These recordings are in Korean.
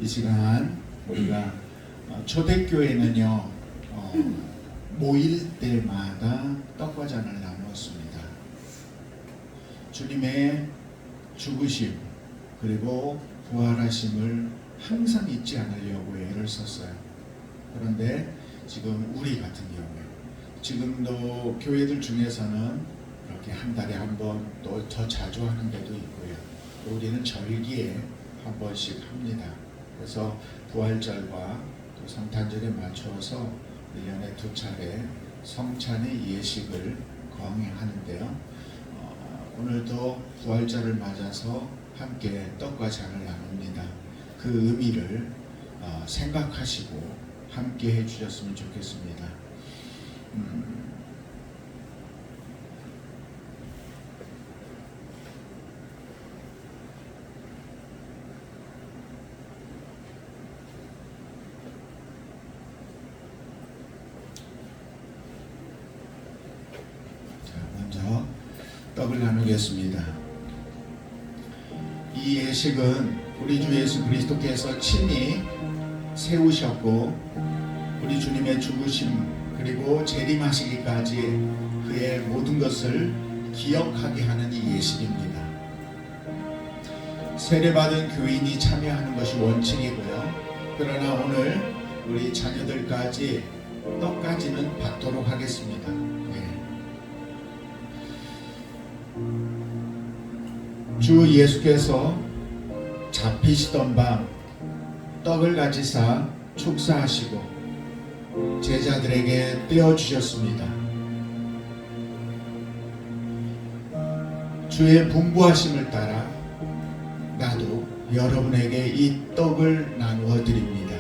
이 시간 우리가 초대교회는요 모일 때마다 떡과 잔을 나누었습니다. 주님의 죽으심 그리고 부활하심을 항상 잊지 않으려고 애를 썼어요. 그런데 지금 우리 같은 경우에 지금도 교회들 중에서는 이렇게 한 달에 한 번 또 더 자주 하는 데도 있고요. 또 우리는 절기에 한 번씩 합니다. 그래서 부활절과 또 성탄절에 맞춰서 1년에 2차례 성찬의 예식을 거행하는데요. 오늘도 부활절을 맞아서 함께 떡과 잔을 나눕니다. 그 의미를 생각하시고 함께 해주셨으면 좋겠습니다. 먼저 떡을 나누겠습니다. 이 예식은 우리 주 예수 그리스도께서 친히 세우셨고 우리 주님의 죽으심 그리고 재림하시기까지 그의 모든 것을 기억하게 하는 이 예식입니다. 세례받은 교인이 참여하는 것이 원칙이고요. 그러나 오늘 우리 자녀들까지 떡까지는 받도록 하겠습니다. 주 예수께서 잡히시던 밤 떡을 가지사 축사하시고 제자들에게 떼어주셨습니다. 주의 분부하심을 따라 나도 여러분에게 이 떡을 나누어 드립니다.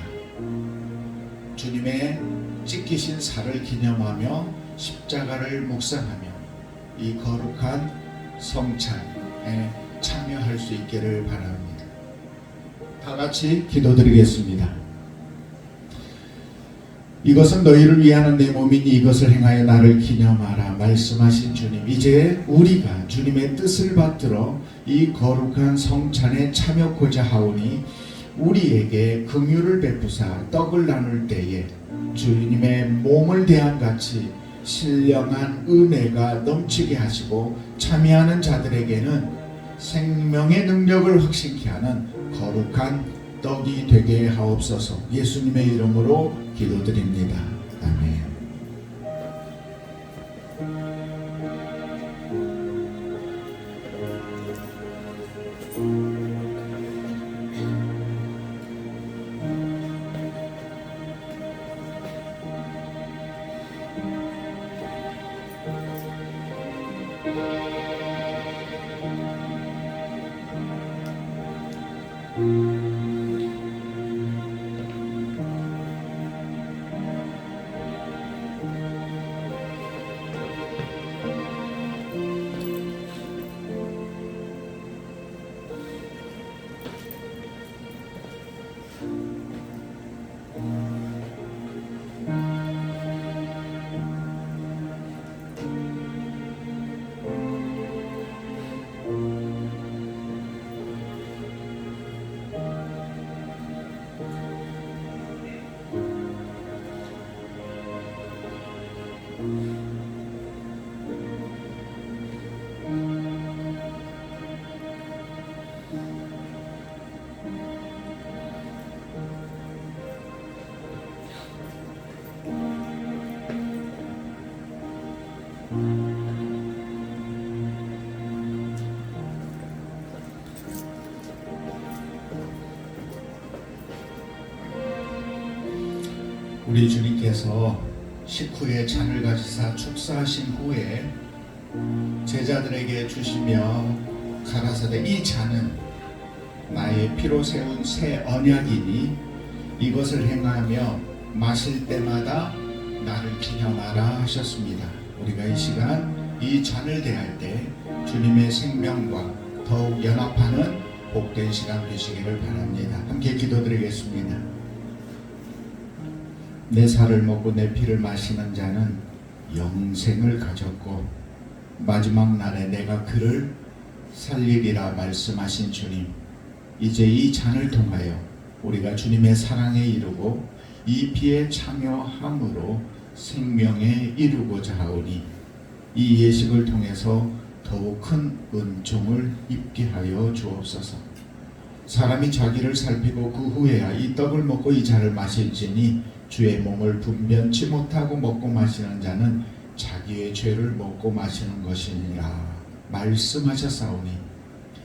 주님의 찢기신 살을 기념하며 십자가를 묵상하며 이 거룩한 성찬에 참여할 수 있기를 바랍니다. 다 같이 기도드리겠습니다. 이것은 너희를 위하는 내 몸이니 이것을 행하여 나를 기념하라 말씀하신 주님, 이제 우리가 주님의 뜻을 받들어 이 거룩한 성찬에 참여코자 하오니 우리에게 긍휼을 베푸사 떡을 나눌 때에 주님의 몸을 대한 같이 신령한 은혜가 넘치게 하시고 참여하는 자들에게는 생명의 능력을 확신케 하는 거룩한 떡이 되게 하옵소서. 예수님의 이름으로 기도드립니다. 아멘. 우리 주님께서 식후에 잔을 가지사 축사하신 후에 제자들에게 주시며 가라사대 이 잔은 나의 피로 세운 새 언약이니 이것을 행하며 마실 때마다 나를 기념하라 하셨습니다. 우리가 이 시간 이 잔을 대할 때 주님의 생명과 더욱 연합하는 복된 시간 되시기를 바랍니다. 함께 기도드리겠습니다. 내 살을 먹고 내 피를 마시는 자는 영생을 가졌고 마지막 날에 내가 그를 살리리라 말씀하신 주님, 이제 이 잔을 통하여 우리가 주님의 사랑에 이르고 이 피에 참여함으로 생명에 이루고자 하오니 이 예식을 통해서 더욱 큰 은총을 입게 하여 주옵소서. 사람이 자기를 살피고 그 후에야 이 떡을 먹고 이 잔을 마실지니 주의 몸을 분변치 못하고 먹고 마시는 자는 자기의 죄를 먹고 마시는 것이니라 말씀하셨사오니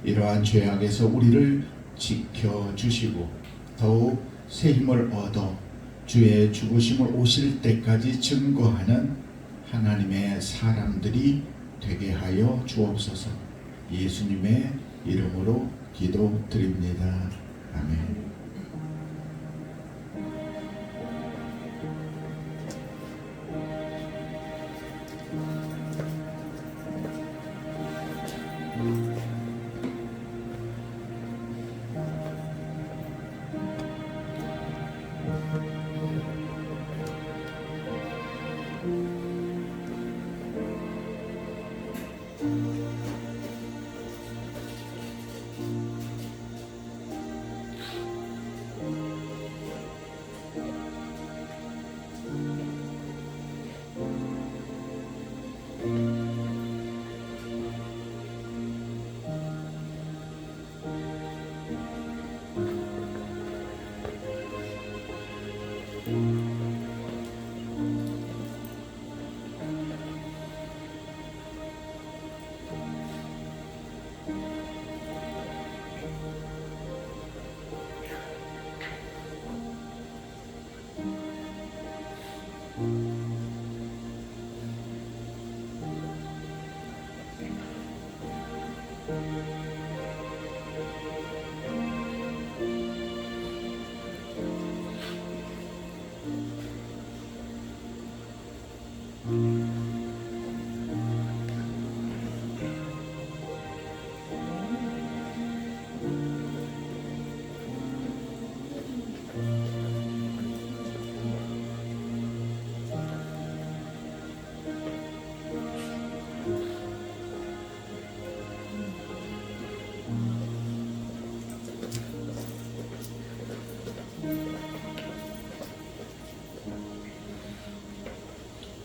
이러한 죄악에서 우리를 지켜주시고 더욱 새 힘을 얻어 주의 죽으심을 오실 때까지 증거하는 하나님의 사람들이 되게 하여 주옵소서. 예수님의 이름으로 기도드립니다. 아멘.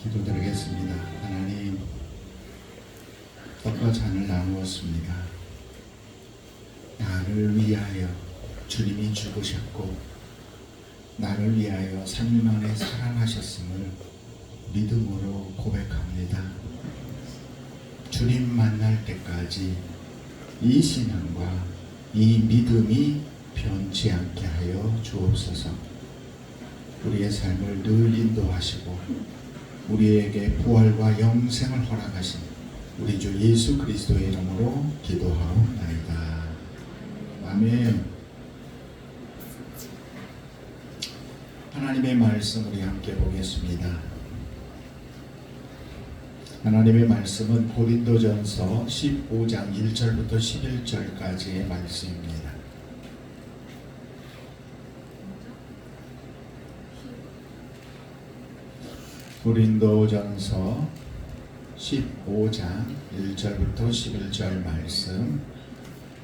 기도드리겠습니다. 하나님, 떡과 잔을 나누었습니다. 나를 위하여 주님이 죽으셨고 나를 위하여 3일 만에 살아나셨음을 믿음으로 고백합니다. 주님 만날 때까지 이 신앙과 이 믿음이 변치 않게 하여 주옵소서. 우리의 삶을 늘 인도하시고 우리에게 부활과 영생을 허락하신 우리 주 예수 그리스도의 이름으로 기도하옵나이다. 아멘. 하나님의 말씀 우리 함께 보겠습니다. 하나님의 말씀은 고린도전서 15장 1절부터 11절까지의 말씀입니다. 고린도전서 15장 1절부터 11절 말씀,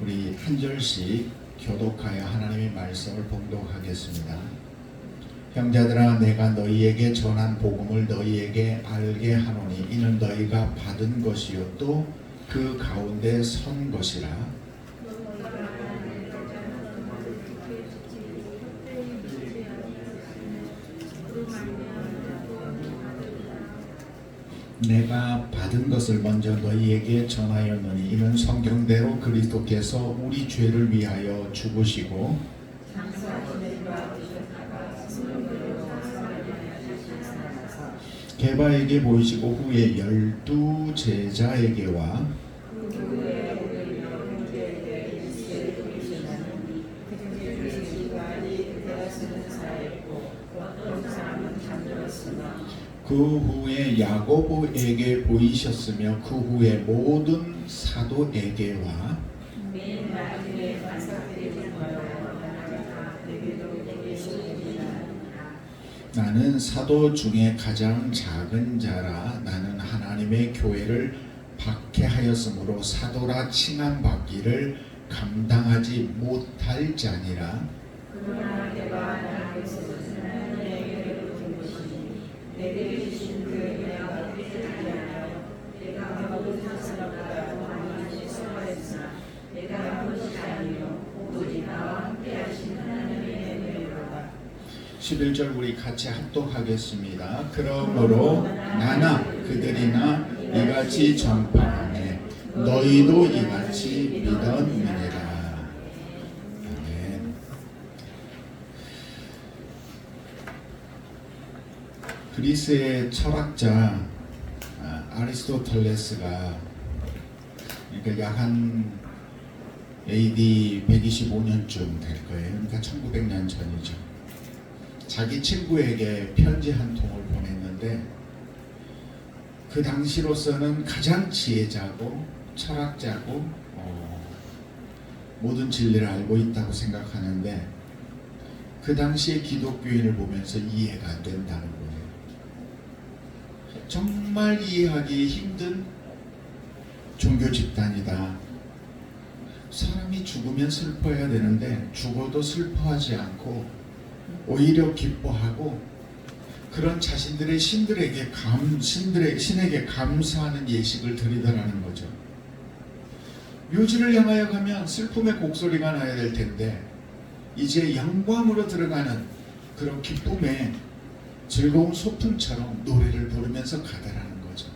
우리 한 절씩 교독하여 하나님의 말씀을 봉독하겠습니다. 형제들아, 내가 너희에게 전한 복음을 너희에게 알게 하노니 이는 너희가 받은 것이요 또 그 가운데 선 것이라. 내가 받은 것을 먼저 너희에게 전하였느니 이는 성경대로 그리스도께서 우리 죄를 위하여 죽으시고 게바에게 보이시고 후에 12 제자에게와 그 후에 야고보에게 보이셨으며 그 후에 모든 사도에게와 나는 사도 중에 가장 작은 자라. 나는 하나님의 교회를 박해하였으므로 사도라 칭함받기를 감당하지 못할 자니라. 그러나 내가 나에게서 주는 내게로 준 것이니 내게 주신 그 은혜가 끝나지 않아요. 내가 모든 사람보다 더 많이 수고했으나 내가 한 것이 아니요 오직 나와 함께 하신 하나님의 은혜로다. 11절 우리 같이 합독하겠습니다. 그러므로 나나 그들이나 이같이 전파하네 너희도 이같이 믿었느니라. 아멘. 그리스의 철학자 아리스토텔레스가 그러니까 약 한 AD 125년쯤 될 거예요. 그러니까 1900년 전이죠. 자기 친구에게 편지 한 통을 보냈는데 그 당시로서는 가장 지혜자고 철학자고 모든 진리를 알고 있다고 생각하는데 그 당시의 기독교인을 보면서 이해가 안 된다는 거예요. 정말 이해하기 힘든 종교 집단이다. 사람이 죽으면 슬퍼해야 되는데 죽어도 슬퍼하지 않고 오히려 기뻐하고 그런 자신들의 신에게 감사하는 예식을 드리더라는 거죠. 묘지를 향하여 가면 슬픔의 곡소리가 나야 될 텐데 이제 영광으로 들어가는 그런 기쁨의 즐거운 소풍처럼 노래를 부르면서 가더라는 거죠.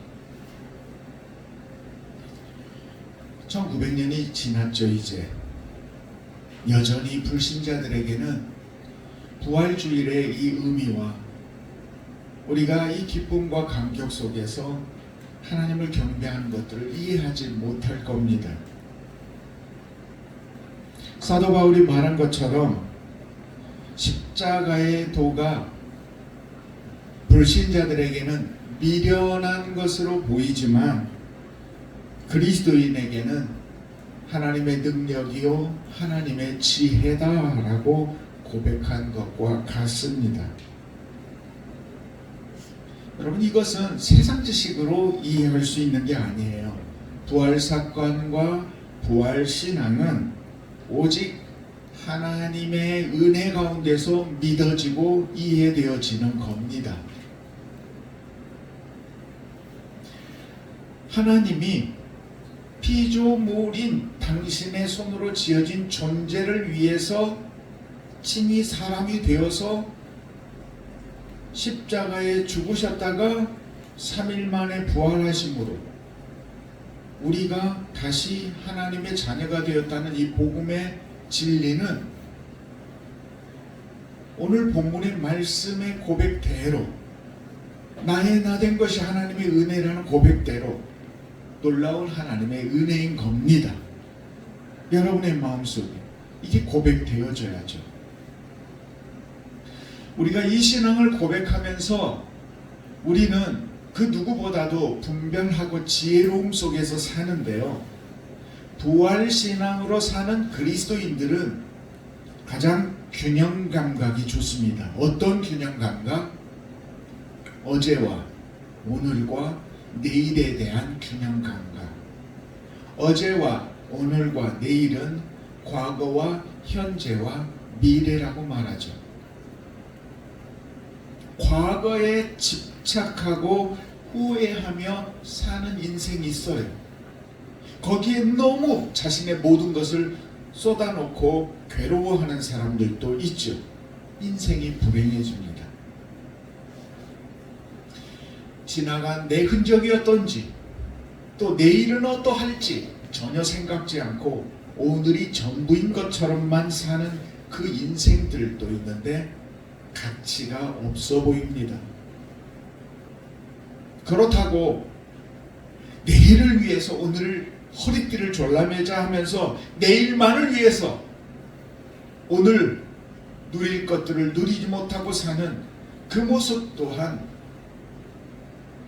1900년이 지났죠. 이제 여전히 불신자들에게는 부활주일의 이 의미와 우리가 이 기쁨과 감격 속에서 하나님을 경배하는 것들을 이해하지 못할 겁니다. 사도 바울이 말한 것처럼 십자가의 도가 불신자들에게는 미련한 것으로 보이지만 그리스도인에게는 하나님의 능력이요 하나님의 지혜다라고 고백한 것과 같습니다. 여러분 이것은 세상 지식으로 이해할 수 있는 게 아니에요. 부활사건과 부활신앙은 오직 하나님의 은혜 가운데서 믿어지고 이해되어지는 겁니다. 하나님이 피조물인 당신의 손으로 지어진 존재를 위해서 친히 사람이 되어서 십자가에 죽으셨다가 3일 만에 부활하심으로 우리가 다시 하나님의 자녀가 되었다는 이 복음의 진리는 오늘 본문의 말씀의 고백대로 나의 나 된 것이 하나님의 은혜라는 고백대로 놀라운 하나님의 은혜인 겁니다. 여러분의 마음속에 이게 고백되어져야죠. 우리가 이 신앙을 고백하면서 우리는 그 누구보다도 분별하고 지혜로움 속에서 사는데요. 부활신앙으로 사는 그리스도인들은 가장 균형 감각이 좋습니다. 어떤 균형 감각? 어제와 오늘과 내일에 대한 균형 감각. 어제와 오늘과 내일은 과거와 현재와 미래라고 말하죠. 과거에 집착하고 후회하며 사는 인생이 있어요. 거기에 너무 자신의 모든 것을 쏟아놓고 괴로워하는 사람들도 있죠. 인생이 불행해집니다. 지나간 내 흔적이 어떤지 또 내일은 어떠할지 전혀 생각지 않고 오늘이 전부인 것처럼만 사는 그 인생들도 있는데 가치가 없어 보입니다. 그렇다고 내일을 위해서 오늘 허리띠를 졸라매자 하면서 내일만을 위해서 오늘 누릴 것들을 누리지 못하고 사는 그 모습 또한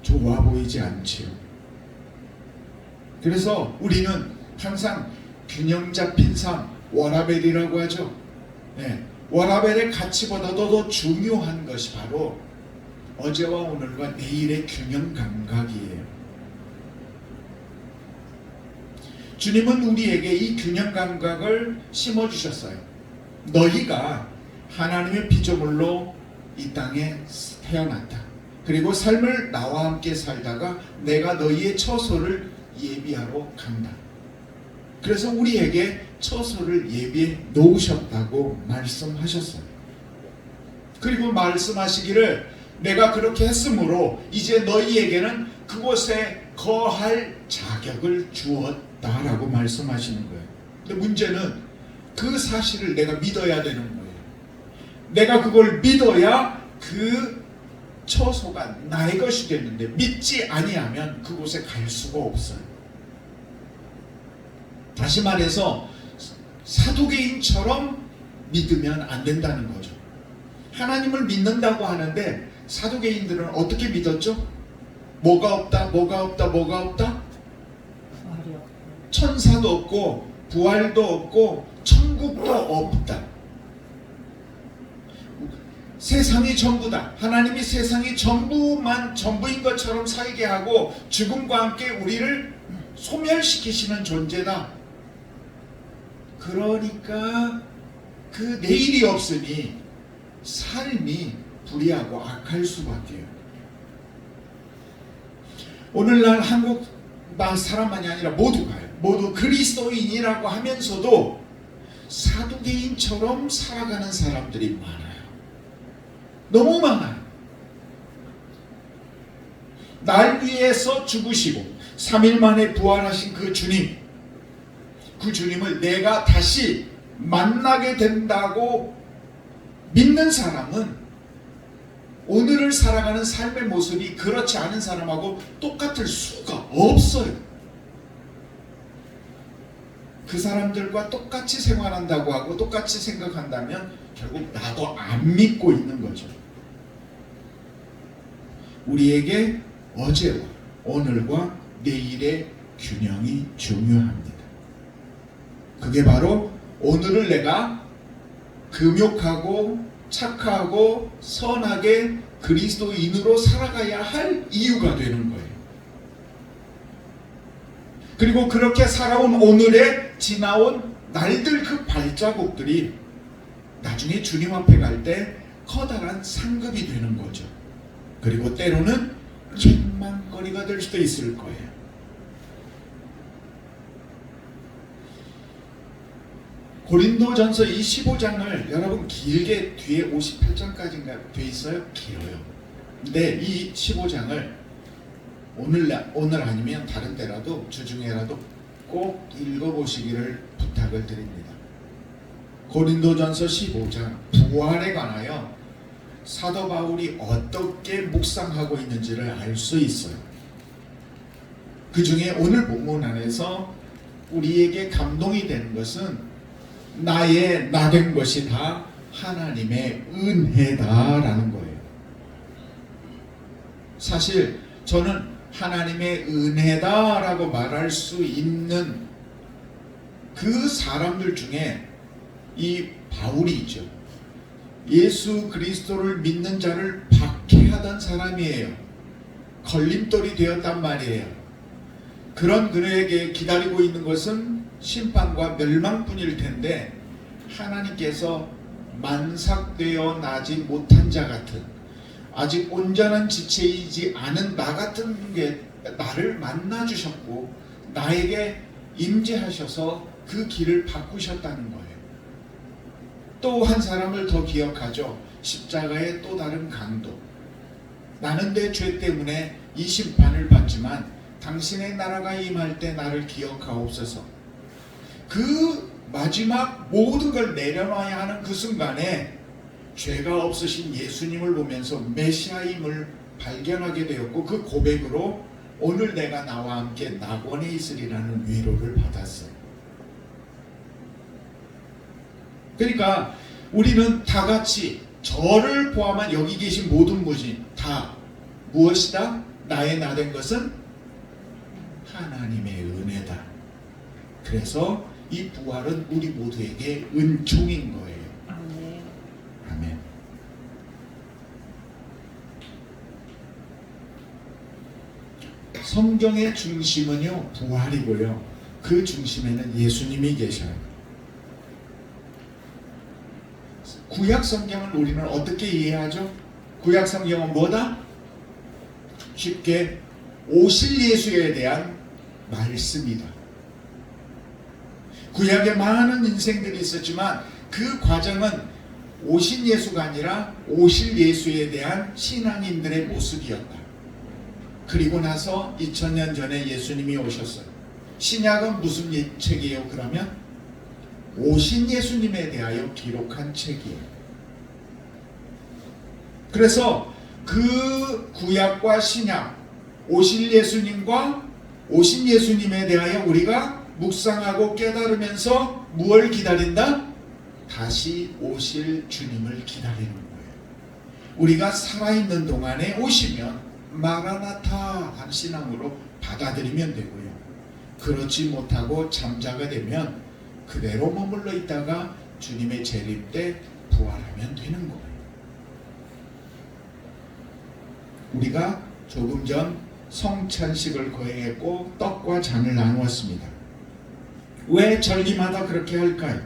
좋아 보이지 않지요. 그래서 우리는 항상 균형 잡힌 삶, 워라벨이라고 하죠. 네, 워라벨의 가치보다도 더 중요한 것이 바로 어제와 오늘과 내일의 균형 감각이에요. 주님은 우리에게 이 균형 감각을 심어주셨어요. 너희가 하나님의 피조물로 이 땅에 태어났다. 그리고 삶을 나와 함께 살다가 내가 너희의 처소를 예비하러 간다. 그래서 우리에게 처소를 예비해 놓으셨다고 말씀하셨어요. 그리고 말씀하시기를 내가 그렇게 했으므로 이제 너희에게는 그곳에 거할 자격을 주었다라고 말씀하시는 거예요. 근데 문제는 그 사실을 내가 믿어야 되는 거예요. 내가 그걸 믿어야 그 처소가 나의 것이 됐는데 믿지 아니하면 그곳에 갈 수가 없어요. 다시 말해서 사두개인처럼 믿으면 안 된다는 거죠. 하나님을 믿는다고 하는데 사두개인들은 어떻게 믿었죠? 뭐가 없다, 뭐가 없다, 뭐가 없다? 천사도 없고 부활도 없고 천국도 없다. 세상이 전부다. 하나님이 세상이 전부인 것처럼 살게 하고 죽음과 함께 우리를 소멸시키시는 존재다. 그러니까 그 내일이 없으니 삶이 불의하고 악할 수밖에요. 오늘날 한국 사람만이 아니라 모두가요. 모두 그리스도인이라고 하면서도 사두개인처럼 살아가는 사람들이 많아요. 너무 많아요. 날 위해서 죽으시고 3일 만에 부활하신 그 주님, 그 주님을 내가 다시 만나게 된다고 믿는 사람은 오늘을 살아가는 삶의 모습이 그렇지 않은 사람하고 똑같을 수가 없어요. 그 사람들과 똑같이 생활한다고 하고 똑같이 생각한다면 결국 나도 안 믿고 있는 거죠. 우리에게 어제와 오늘과 내일의 균형이 중요합니다. 그게 바로 오늘을 내가 금욕하고 착하고 선하게 그리스도인으로 살아가야 할 이유가 되는 거예요. 그리고 그렇게 살아온 오늘에 지나온 날들 그 발자국들이 나중에 주님 앞에 갈 때 커다란 상급이 되는 거죠. 그리고 때로는 책망거리가 될 수도 있을 거예요. 고린도전서 이 15장을 여러분 길게 뒤에 58장까지인가 돼 있어요? 길어요. 근데 이 15장을 오늘 아니면 다른 때라도 주중에라도 꼭 읽어보시기를 부탁을 드립니다. 고린도전서 15장 부활에 관하여 사도 바울이 어떻게 묵상하고 있는지를 알 수 있어요. 그 중에 오늘 본문 안에서 우리에게 감동이 되는 것은 나의 나된 것이 다 하나님의 은혜다라는 거예요. 사실 저는 하나님의 은혜다라고 말할 수 있는 그 사람들 중에 이 바울이죠. 예수 그리스도를 믿는 자를 박해하던 사람이에요. 걸림돌이 되었단 말이에요. 그런 그에게 기다리고 있는 것은 심판과 멸망뿐일 텐데 하나님께서 만삭되어 나지 못한 자 같은 아직 온전한 지체이지 않은 나 같은 게 나를 만나 주셨고 나에게 임재하셔서 그 길을 바꾸셨다는 거예요. 또 한 사람을 더 기억하죠. 십자가의 또 다른 강도. 나는 내 죄 때문에 이 심판을 받지만 당신의 나라가 임할 때 나를 기억하옵소서. 그 마지막 모든 걸 내려놔야 하는 그 순간에 죄가 없으신 예수님을 보면서 메시아임을 발견하게 되었고 그 고백으로 오늘 내가 나와 함께 낙원에 있으리라는 위로를 받았어요. 그러니까 우리는 다 같이 저를 포함한 여기 계신 모든 분이 다 무엇이다? 나의 나된 것은 하나님의 은혜다. 그래서 이 부활은 우리 모두에게 은총인 거예요. 아멘. 아멘. 성경의 중심은요 부활이고요. 그 중심에는 예수님이 계셔요. 구약 성경을 우리는 어떻게 이해하죠? 구약 성경은 뭐다? 쉽게 오실 예수에 대한 말씀이다. 구약에 많은 인생들이 있었지만 그 과정은 오신 예수가 아니라 오실 예수에 대한 신앙인들의 모습이었다. 그리고 나서 2000년 전에 예수님이 오셨어요. 신약은 무슨 책이에요? 그러면 오신 예수님에 대하여 기록한 책이에요. 그래서 그 구약과 신약, 오실 예수님과 오신 예수님에 대하여 우리가 묵상하고 깨달으면서 무엇을 기다린다? 다시 오실 주님을 기다리는 거예요. 우리가 살아있는 동안에 오시면 마라나타 한 신앙으로 받아들이면 되고요. 그렇지 못하고 잠자가 되면 그대로 머물러 있다가 주님의 재림 때 부활하면 되는 거예요. 우리가 조금 전 성찬식을 거행했고 떡과 잔을 나누었습니다. 왜 절기마다 그렇게 할까요?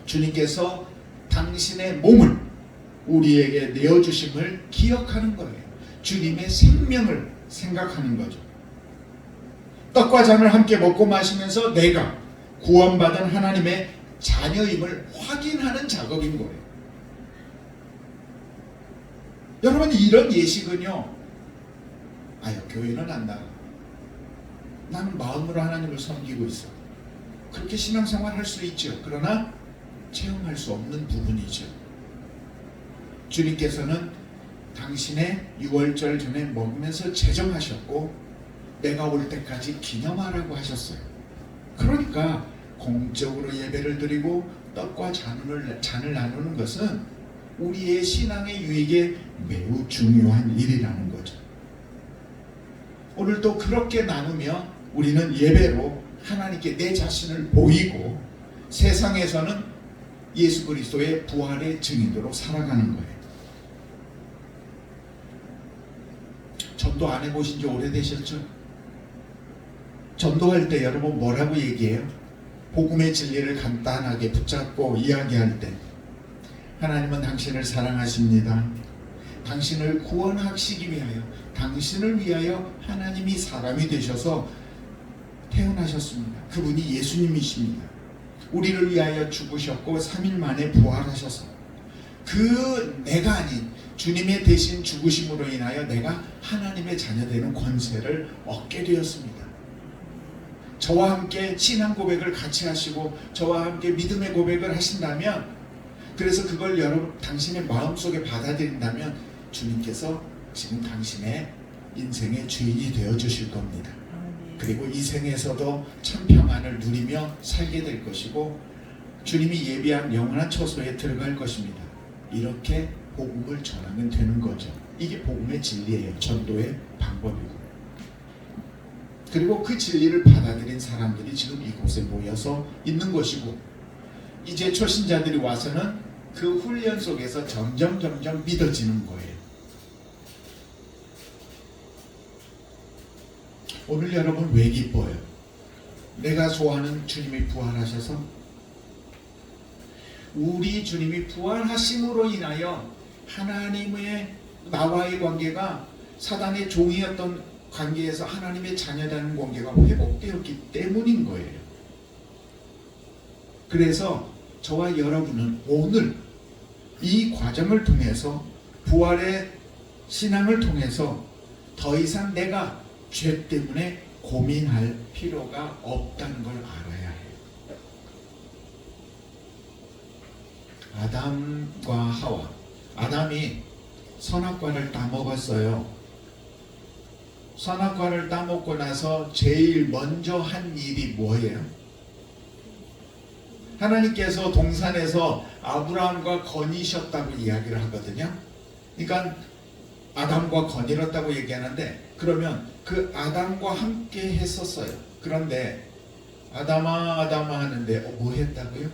주님께서 당신의 몸을 우리에게 내어주심을 기억하는 거예요. 주님의 생명을 생각하는 거죠. 떡과 잔을 함께 먹고 마시면서 내가 구원받은 하나님의 자녀임을 확인하는 작업인 거예요. 여러분, 이런 예식은요, 교회는 안 나가. 나는 마음으로 하나님을 섬기고 있어. 그렇게 신앙생활 할 수 있죠. 그러나 체험할 수 없는 부분이죠. 주님께서는 당신의 유월절 전에 먹으면서 제정하셨고 내가 올 때까지 기념하라고 하셨어요. 그러니까 공적으로 예배를 드리고 떡과 잔을 나누는 것은 우리의 신앙의 유익에 매우 중요한 일이라는 거죠. 오늘도 그렇게 나누며 우리는 예배로 하나님께 내 자신을 보이고 세상에서는 예수 그리스도의 부활의 증인으로 살아가는 거예요. 전도 안 해보신 지 오래되셨죠? 전도할 때 여러분 뭐라고 얘기해요? 복음의 진리를 간단하게 붙잡고 이야기할 때 하나님은 당신을 사랑하십니다. 당신을 구원하시기 위하여, 당신을 위하여 하나님이 사람이 되셔서 태어나셨습니다. 그분이 예수님이십니다. 우리를 위하여 죽으셨고 3일 만에 부활하셔서 그 내가 아닌 주님의 대신 죽으심으로 인하여 내가 하나님의 자녀되는 권세를 얻게 되었습니다. 저와 함께 신앙 고백을 같이 하시고 저와 함께 믿음의 고백을 하신다면, 그래서 그걸 여러분 당신의 마음속에 받아들인다면 주님께서 지금 당신의 인생의 주인이 되어 주실 겁니다. 그리고 이 생에서도 참 평안을 누리며 살게 될 것이고 주님이 예비한 영원한 처소에 들어갈 것입니다. 이렇게 복음을 전하면 되는 거죠. 이게 복음의 진리예요. 전도의 방법이고. 그리고 그 진리를 받아들인 사람들이 지금 이곳에 모여서 있는 것이고, 이제 초신자들이 와서는 그 훈련 속에서 점점 믿어지는 거예요. 오늘 여러분 왜 기뻐요? 내가 좋아하는 주님이 부활하셔서, 우리 주님이 부활하심으로 인하여 하나님의 나와의 관계가 사단의 종이었던 관계에서 하나님의 자녀라는 관계가 회복되었기 때문인 거예요. 그래서 저와 여러분은 오늘 이 과정을 통해서, 부활의 신앙을 통해서 더 이상 내가 죄 때문에 고민할 필요가 없다는 걸 알아야 해요. 아담과 하와, 아담이 선악과를 따먹었어요. 선악과를 따먹고 나서 제일 먼저 한 일이 뭐예요? 하나님께서 동산에서 아브라함과 거니셨다고 이야기를 하거든요. 그러니까 아담과 거닐었다고 얘기하는데, 그러면 그 아담과 함께 했었어요. 그런데 아담아 하는데 뭐 했다고요?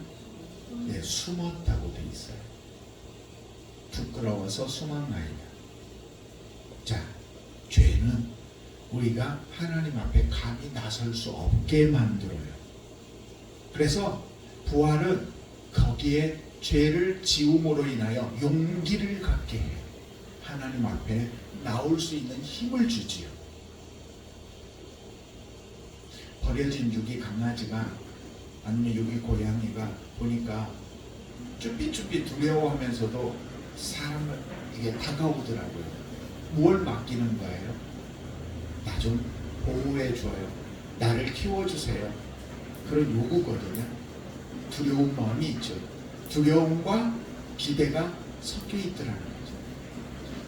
네, 숨었다고 돼 있어요. 부끄러워서 숨은 아이다. 자, 죄는 우리가 하나님 앞에 감히 나설 수 없게 만들어요. 그래서 부활은 거기에 죄를 지음으로 인하여 용기를 갖게 해요. 하나님 앞에 나올 수 있는 힘을 주지요. 버려진 유기 강아지가 아니면 유기 고양이가 보니까 쭈삣쭈삣 두려워하면서도 사람을 이게 다가오더라고요. 뭘 맡기는 거예요? 나 좀 보호해 줘요. 나를 키워주세요. 그런 요구거든요. 두려운 마음이 있죠. 두려움과 기대가 섞여 있더라는 거죠.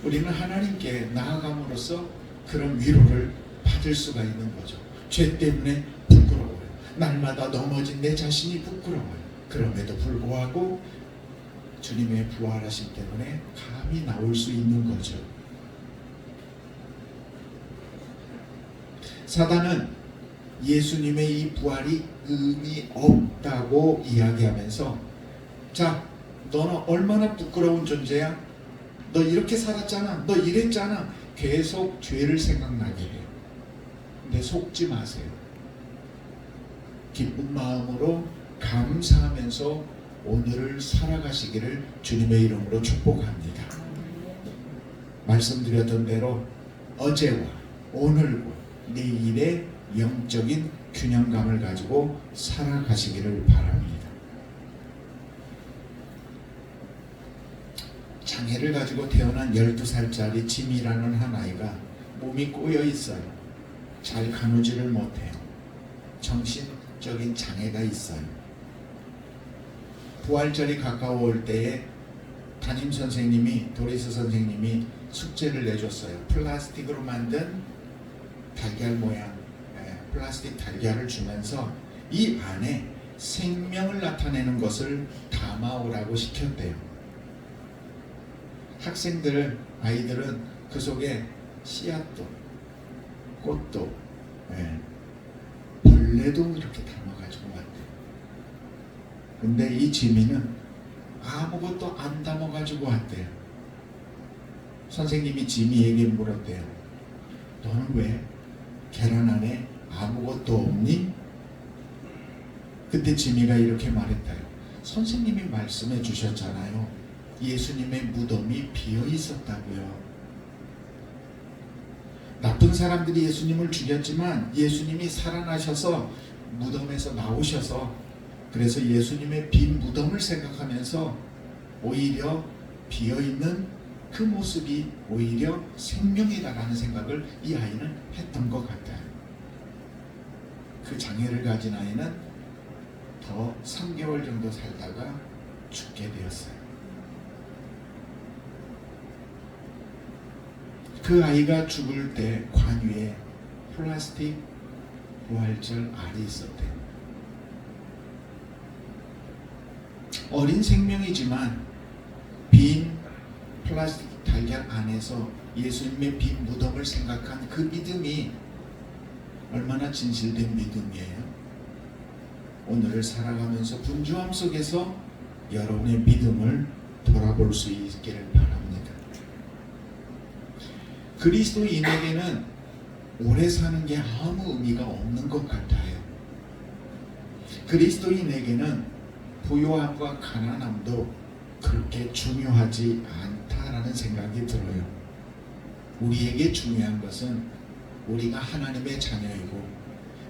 우리는 하나님께 나아감으로써 그런 위로를 받을 수가 있는 거죠. 죄 때문에 부끄러워요. 날마다 넘어진 내 자신이 부끄러워요. 그럼에도 불구하고 주님의 부활하심 때문에 감히 나올 수 있는 거죠. 사단은 예수님의 이 부활이 의미 없다고 이야기하면서, 자, 너는 얼마나 부끄러운 존재야? 너 이렇게 살았잖아. 너 이랬잖아. 계속 죄를 생각나게 해요. 근데 속지 마세요. 기쁜 마음으로 감사하면서 오늘을 살아가시기를 주님의 이름으로 축복합니다. 말씀드렸던 대로 어제와 오늘과 내일의 영적인 균형감을 가지고 살아가시기를 바랍니다. 장애를 가지고 태어난 12살짜리 짐이라는 한 아이가 몸이 꼬여 있어요. 잘 가누지를 못해요. 정신적인 장애가 있어요. 부활절이 가까워올 때에 담임 선생님이, 도리스 선생님이 숙제를 내줬어요. 플라스틱으로 만든 달걀 모양 플라스틱 달걀을 주면서 이 안에 생명을 나타내는 것을 담아오라고 시켰대요. 아이들은 그 속에 씨앗도 꽃도 벌레도 이렇게 담아가지고 왔대요. 근데 이 지민은 아무것도 안 담아가지고 왔대요. 선생님이 지미에게 물었대요. 너는 왜 계란 안에 아무것도 없니? 그때 지미가 이렇게 말했다요. 선생님이 말씀해 주셨잖아요. 예수님의 무덤이 비어 있었다고요. 나쁜 사람들이 예수님을 죽였지만 예수님이 살아나셔서 무덤에서 나오셔서, 그래서 예수님의 빈 무덤을 생각하면서 오히려 비어 있는 그 모습이 오히려 생명이다라는 생각을 이 아이는 했던 것 같아요. 그 장애를 가진 아이는 더 3개월 정도 살다가 죽게 되었어요. 그 아이가 죽을 때 관유에 플라스틱 부활절 알이 있었대요. 어린 생명이지만 빈 플라스틱 달걀 안에서 예수님의 빈 무덤을 생각한 그 믿음이 얼마나 진실된 믿음이에요. 오늘을 살아가면서 분주함 속에서 여러분의 믿음을 돌아볼 수 있기를 바랍니다. 그리스도인에게는 오래 사는 게 아무 의미가 없는 것 같아요. 그리스도인에게는 부요함과 가난함도 그렇게 중요하지 않다라는 생각이 들어요. 우리에게 중요한 것은 우리가 하나님의 자녀이고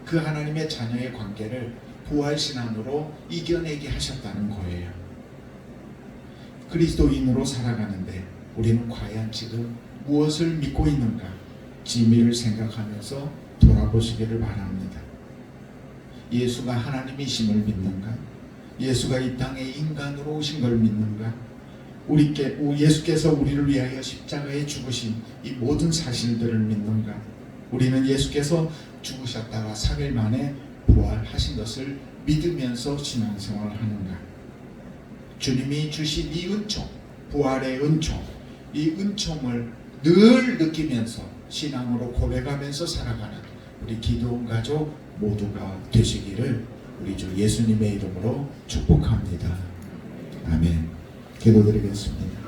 그 하나님의 자녀의 관계를 부활신앙으로 이겨내게 하셨다는 거예요. 그리스도인으로 살아가는데 우리는 과연 지금 무엇을 믿고 있는가? 지미를 생각하면서 돌아보시기를 바랍니다. 예수가 하나님이심을 믿는가? 예수가 이 땅에 인간으로 오신 걸 믿는가? 예수께서 우리를 위하여 십자가에 죽으신 이 모든 사실들을 믿는가? 우리는 예수께서 죽으셨다가 3일 만에 부활하신 것을 믿으면서 신앙생활을 하는가? 주님이 주신 이 은총, 부활의 은총, 이 은총을 늘 느끼면서 신앙으로 고백하면서 살아가는 우리 기도원 가족 모두가 되시기를 우리 주 예수님의 이름으로 축복합니다. 아멘. 기도드리겠습니다.